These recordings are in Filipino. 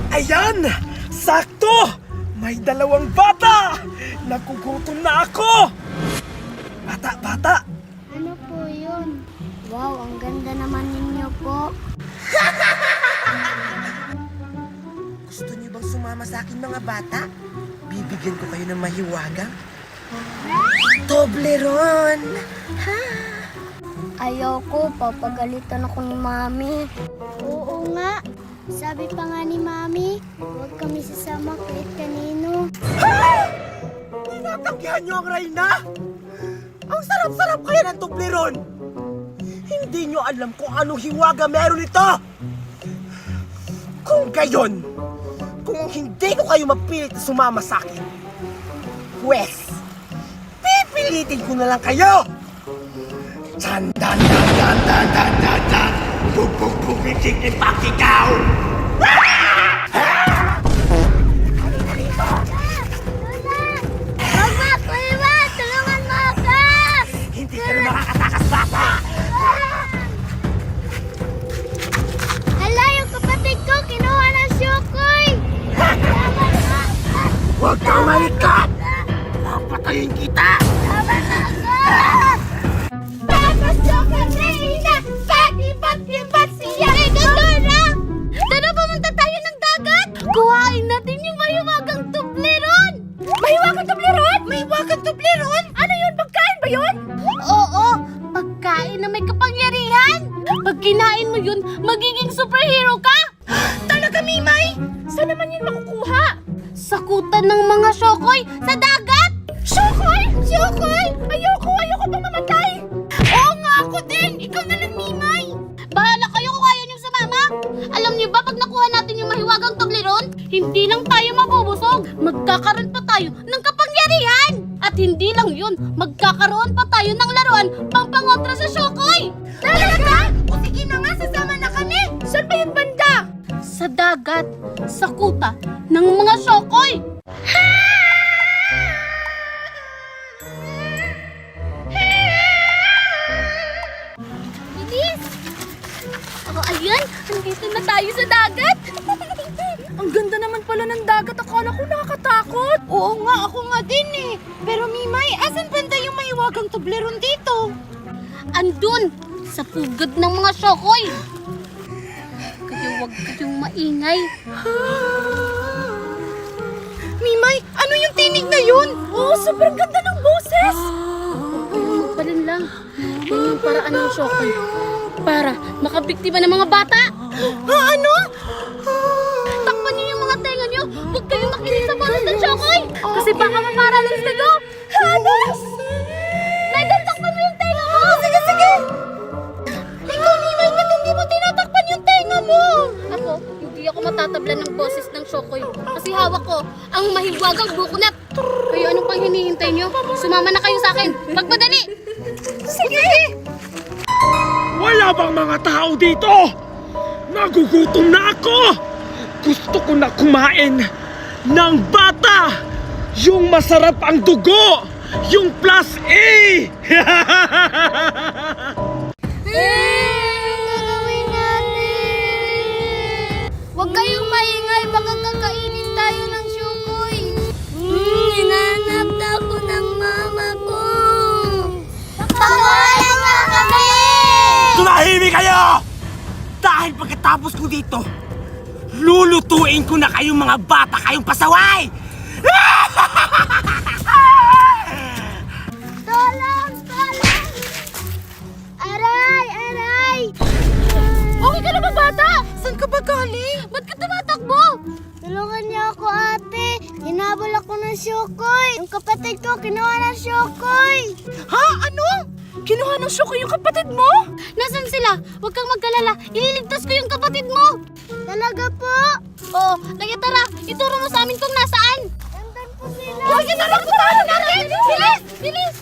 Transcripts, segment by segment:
Ayan! Sakto! May dalawang bata! Nagugutom na ako! Bata! Ano po yun? Wow, ang ganda naman ninyo po. Gusto niyo bang sumama sa akin mga bata? Bibigyan ko kayo ng mahiwagang Toblerone! Ayoko, papagalitan ako ni Mami. Oo nga. Sabi pa nga ni Mami, huwag kami sasama kahit kanino. Tinatanggihan niyo ang Reyna? Ang sarap-sarap kaya ng Toblerone! Hindi niyo alam kung anong hiwaga meron ito! Kung gayon, kung hindi ko kayo mapilit na sumama sa akin, pwes, pipilitin ko na lang kayo! Chan dan dan dan dan dan dan dan bug bug bug bitik ipakikaw! Mama, Kuya, tulungan mo ako! Hindi ka na makakatakas, bata! Hala, yung kapatid ko, kinuha ng syokoy! Huwag kang malikat! Papatayin kita! Tama na ako! Tapos syokoy, Reyna! Pakibat-kibat siya! Dora! Dora, pumunta tayo ng dagat! Kuhain natin yung mahiwagang Toblerone! Mahiwagang Toblerone? Mahiwagang Toblerone? Ano yun? Pagkain ba yun? Oo! Pagkain na may kapangyarihan! Pag kinain mo yun, magiging superhero ka! Talaga, Mimay? Saan naman yun makukuha? Sa kutan ng mga syokoy sa dagat! Syokoy? Syokoy? Ayoko pang mamatay! Oo nga, ako din! Ikaw na lang, Mimay! Bahala kayo kung kaya niyong sumama! Alam niyo ba, pag nakuha natin yung mahiwagang Toblerone, hindi lang tayo mabubusog, magkakaroon pa tayo ng kapangyarihan! At hindi lang yun, magkakaroon pa tayo ng laruan pampangotra sa syokoy! Talaga? O sige na nga, sasama na kami! Saan ba yung banda? Sa dagat, sa kuta ng mga syokoy! Bilis! Oh, ayan! Nandito na tayo sa dagat! Ang ganda naman pala ng dagat. Akala ko nakakatakot. Oo nga, ako nga din eh. Pero Mimay, asan banda yung mahiwagang Toblerone dito? Andun! Sa pugad ng mga syokoy! Kaya huwag kayong maingay. Mimay, ano yung tinig na yun? Oo, sobrang ganda ng boses! Magpalan lang. Yan yung paraan ng syokoy. Para makabiktima ng mga bata. Ha, ano? Takpan niyo yung mga tenga niyo. Huwag kayong makinig sa boses ng syokoy. Kasi baka mamaralis kayo. Halos! Megan, takpan mo yung tenga mo. Sige. Ikaw, Mimay, ba't hindi mo tinatakpan yung tenga mo? Ako, hindi ako matatablan ng boses ng syokoy. Kasi hawak ko ang mahiwagang bukunat. Kayo, anong pang hinihintay niyo? Sumama na kayo sa akin. Magmadali! Sige! Wala bang mga tao dito? Nagugutom na ako! Gusto ko na kumain ng bata! Yung masarap ang dugo! Yung plus A! Gagawin natin! Huwag kayong maingay, baka kakainin tayo ng syokoy. Hinahanap na ako ng mama ko. Pakawalan nga kami! Tumahimik kayo! Dahil pagkatapos ko dito, lulutuin ko na kayong mga bata kayong pasaway! Tolong! Aray! Okay ka na ba, bata? Saan ka ba galing? Ba't ka tumatakbo? Tulungan niyo ako, ate. Hinabol ako ng syokoy. Yung kapatid ko, kinuha ng syokoy. Ha? Ano? Kinuha ng syokoy yung kapatid mo? Nasaan sila? Huwag kang magkalala. Ililigtas ko yung kapatid mo. Talaga po? Oo. Kaya tara, ituro mo sa amin kung nasaan. Nandun po sila. Huwag kita lang puntahan natin! Bilis!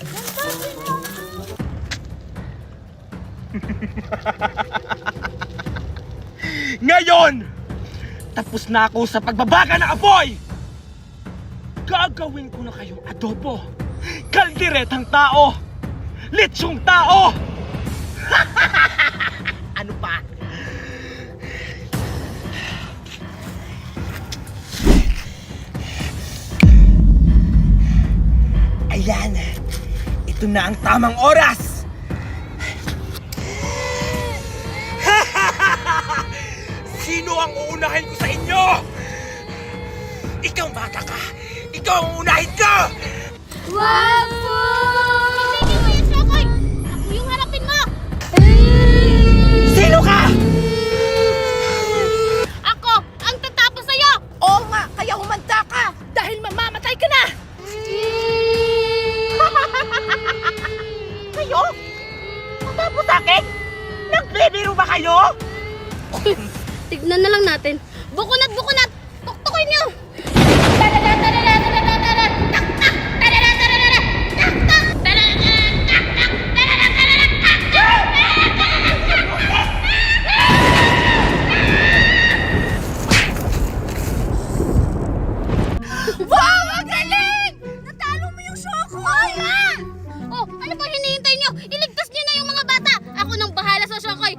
Ngayon, tapos na ako sa pagbabaga ng apoy! Gagawin ko na kayong adobo, kalderetang tao, litsyong tao! Ano pa? Ito na ang tamang oras! Sino ang uunahin ko sa inyo? Ikaw bata ka! Ikaw ang uunahin ko! Wag po! Hindi mo yung Shokoy! Ako yung harapin mo! Sino ka? Ako ang tatapos sa'yo! Oo nga, kaya humanda ka! Dahil mamamatay ka na! Kayo? Matapos sa akin? Nagbibiro ba kayo? Tignan na lang natin. Bukunat! Tuktukin niyo! Wow! Ang galing! Natalo mo yung Shokoy! Oh, ano pang hinihintay niyo? Iligtas niyo na yung mga bata! Ako nang bahala sa Shokoy!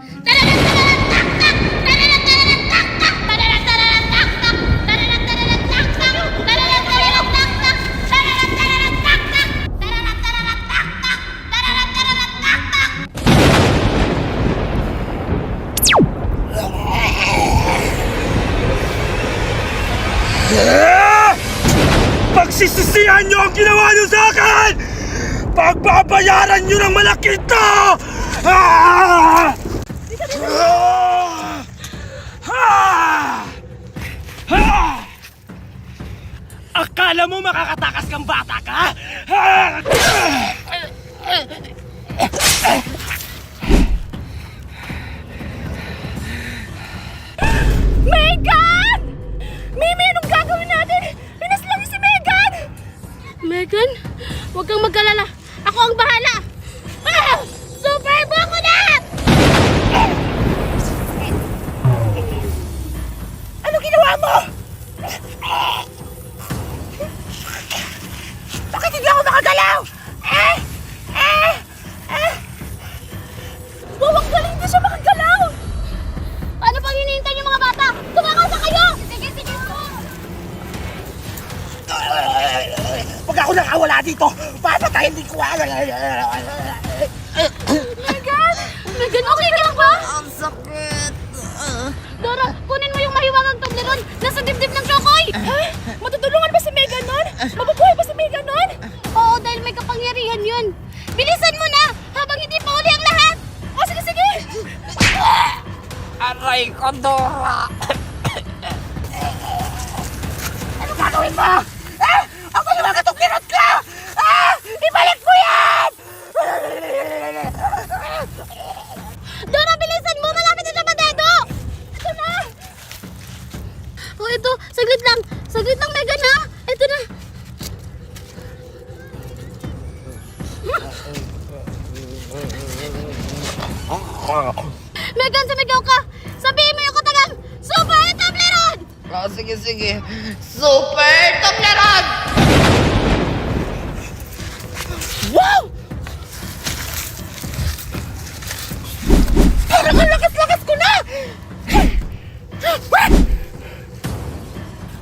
Pagsisisihan niyo ang ginawa niyo sa akin! Pagbabayaran niyo ng malaki ito! Ah! Ah! Ah! Ah! Akala mo makakatakas kang bata ka? Ah! Megan! Mimi, anong gagawin natin? Pinaslang si Megan! Megan, huwag kang magkalala. Ako ang bahala. Ah! Super Boko na! Ano ginawa mo? Bakit hindi ako makagalaw? Wow, ang galing na siya makagalaw! Ano pang hinihintay niyo mga bata? Tumakal na kayo! Sige po! Pag ako nakawala dito, papatayin din ko. Megan! Megan, okay ka lang ba? Ang sakit. Dora, kunin mo yung mahiwagang Toblerone! Nasa dibdib ng Shokoy! Matutulungan ba si Megan nun? Mabubuhay ba si Megan nun? Oo, dahil may kapangyarihan yun. Bilisan mo na! Habang hindi pa uli ang lahat! O, sige! Aray ko, Dora. Ano gagawin mo? Ako yung mga tukirot ko! Ibalik mo yan! Dora, bilisan mo! Malapit na siya padedo! Ito na! Oh, ito. Saglit lang. Saglit lang, Megan, ha? Ito na. Megan, sumigaw ka! Sabihin mo yung katagang Super Toblerone! Sige. Super Toblerone! Wow! Parang ang lakas-lakas ko na!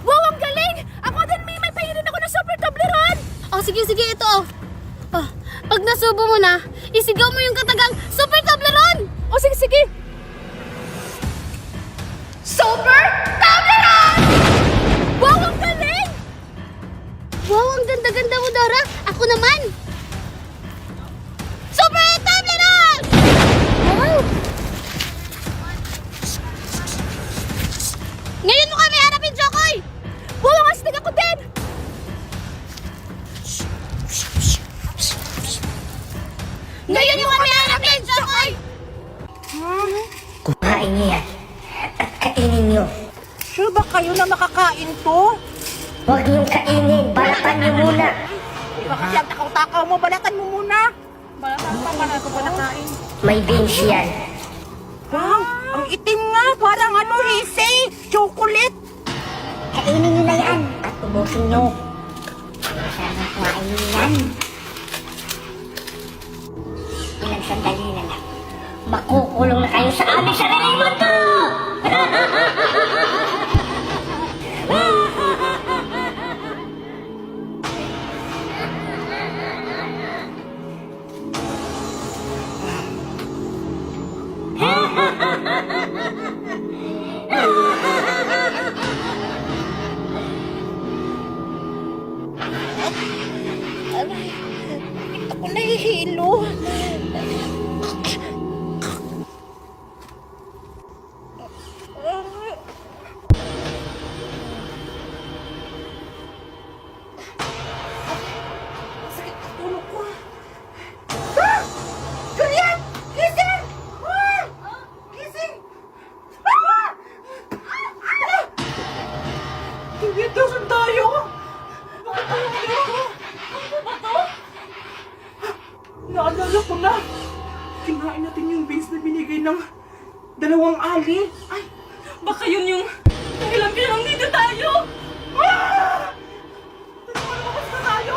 Wow, ang galing! Ako din, may pahirin ako ng Super Toblerone! Oh, sige, ito. Oh, pag nasubo mo na, isigaw mo yung katagang Super Toblerone! Oh, sige. Super Toblerone! Wow, ang galing! Wow, ang ganda-ganda mo, Dora. Ako naman. Super Toblerone! Wow! Ngayon mo kami hanapin, Jokoy! Wow, ang astig ako din! Ngayon mo kami hanapin, Jokoy! Kumain niyo yan at kainin niyo. Sure ba kayo na makakain to? Huwag niyong kainin, balatan niyo muna. Bakit yan takaw-takaw mo? Balatan mo muna. Balatan pa, paano ko ba nakain? May beans yan. Wow, ang itim nga. Parang ano, Hisi? Chocolate. Kainin niyo na yan at ubusin niyo. Sana kumain niyo yan. Ilang sandali na lang. Makukulong na kayo sa aming sariling mundo! Dito, saan tayo? Bakit tayo dito? Ano ba to? Naalala ko na. Kinain natin yung beans na binigay ng dalawang ali. Ay, baka yun yung ilang dito tayo. Ah! Lalabas na tayo.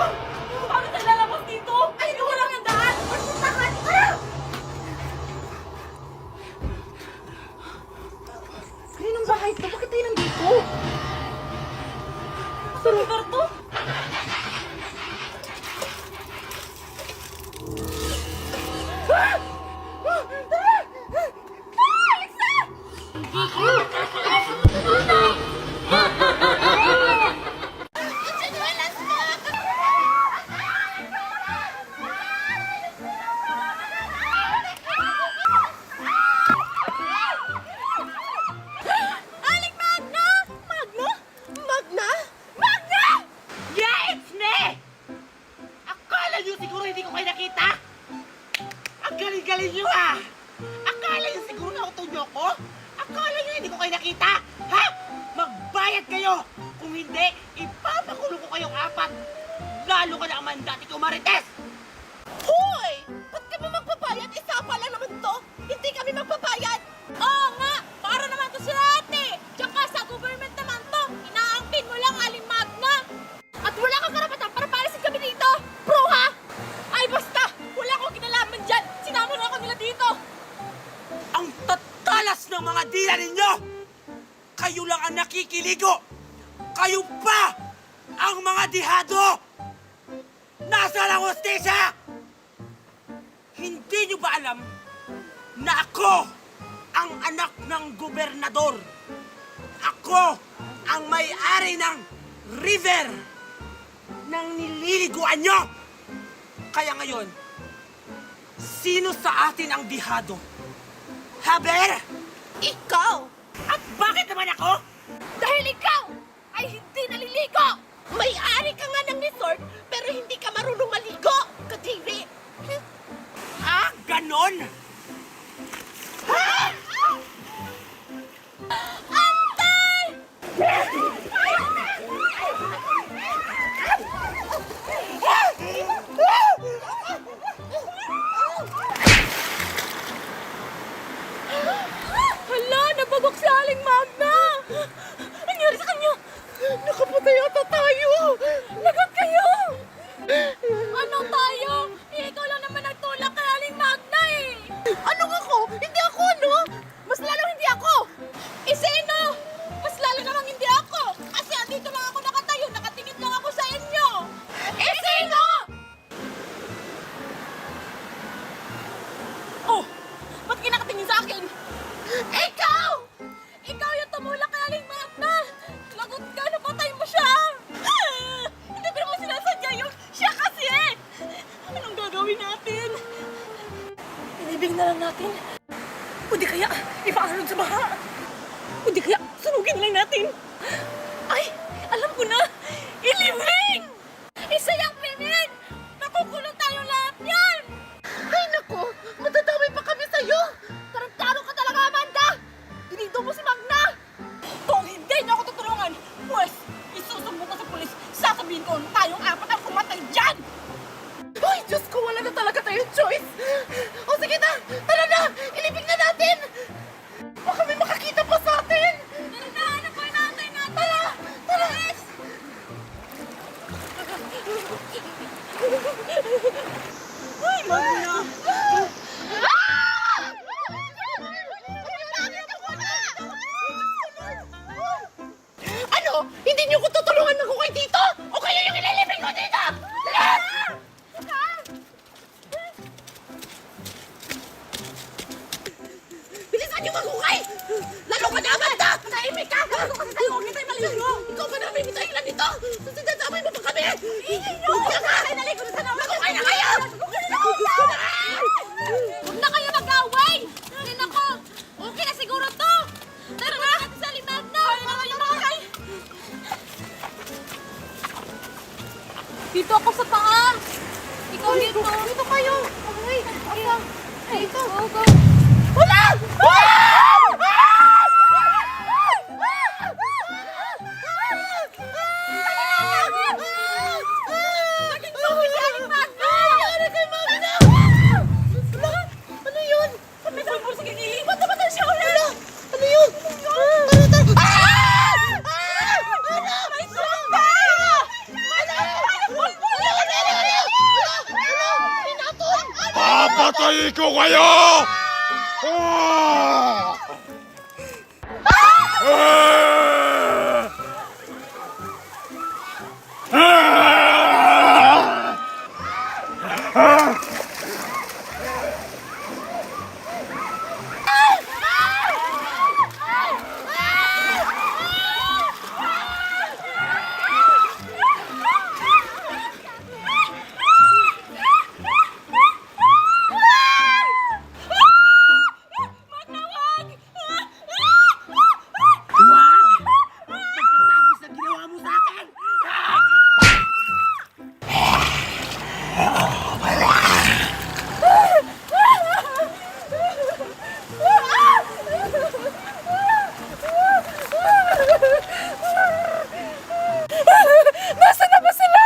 Paano tayo lalabas dito? Ay, wala nga daan. Magpuntahan. Ah! Kaninong bahay ito? Bakit tayo nandito? Saan lugar to? Aling Magna! Magna? Magna? Magna! Yeah, it's me! Akala nyo siguro hindi ko kayo nakita? Ang galing-galing nyo ah! Akala nyo siguro nauto nyo ko? Akala nyo hindi ko kayo nakita? Ha? Magbayad kayo! Kung hindi, ipapakulong ko kayong apat! Lalo ka na Amanda at ikaw Marites! Hoy! Ba't ka ba magbabayad? Isapa lang naman to. Hindi kami magbabayad. Oo nga! Para naman to sila ate. Tsaka sa government naman to. Inaangkin mo lang, Aling Magna. At wala kang karapatan para palisin kami dito. Bro ha? Ay basta! Wala akong kinalaman dyan. Sinama na ako nila dito. Ang tatalas ng mga dila ninyo! Kayo lang ang nakikiligo! Kayo pa ang mga dihado! Nasaan ang hostesya? Hindi nyo ba alam na ako ang anak ng gobernador? Ako ang may-ari ng river ng nililiguan nyo! Kaya ngayon, sino sa atin ang dihado? Haber? Ikaw! At bakit naman ako? Dahil ikaw ay hindi naliligo! May-ari ka nga ng resort, pero hindi ka marunong maligo, Kadiri! Ah, ganon? Antay! Hala, nabagok si Aling Magna! Ano nangyari sa kanya? Nakapatay ata tayo! Lagot kayo! Ano tayo? Eh, ikaw lang naman nagtulak kay Aling Magna eh! Anong ako? Hindi ako, no? Mas lalo hindi ako! Eh, sino? Mas lalo namang hindi ako! Kasi andito lang ako nakatayo, nakatingin lang ako sa inyo! Eh, sino? Oh! Ba't kinakatingin sa akin? Ikaw! Ikaw yung tumulak kay Aling Magna! Lagot ka, napatay mo siya! Hindi ko naman sinasadya yun! Siya kasi eh! Anong gagawin natin? Inibig na lang natin. O di kaya, ipaasunod sa baha. O di kaya, sunugin lang natin. Ay, alam ko na! Ilibing! Isa yung krimen! Nakukulong tayo lahat yan! Ay nako, matadamay pa kami sa'yo! Tarantado ka talaga, Amanda! Dinido mo si Magna! Kung hindi niyo ako tutulungan, pues, isusumbong ko sa pulis, sasabihin ko na tayong apat ang pumatay dyan! Ay, Diyos ko, wala na talaga tayong choice! O sige na, tara na! Ilibig na natin! Baka may makakita pa sa atin! Tara na, hanap po yung natin natin! Tara! Tara! Ay, Magna! Ano? Hindi niyo ko tutulungan na kukay dito? O kayo yung ililibing ko dito? Bilisan niyo magkukay! Lalo ka na, Amanda! Tahimik ka! Gago kasi tayo, huwag tayo maligo! Ikaw ba namin yung dahilan nito? Sinasabay mo pa kami! Ingay niyo! Huwag ka! Naligo na sana! Magkukay na kayo! Huwag na kayo mag-away! Ay, nako! Okay na siguro to! Tara na! Sa limag na! Dito ako sa paa! Ikaw dito! Dito kayo! Okay! Asa? Ay, ito! Go, go! Wala! Papatayin ko kayo! Ah! Pagkatapos na ginawa mo sa akin! Nasaan na ba sila?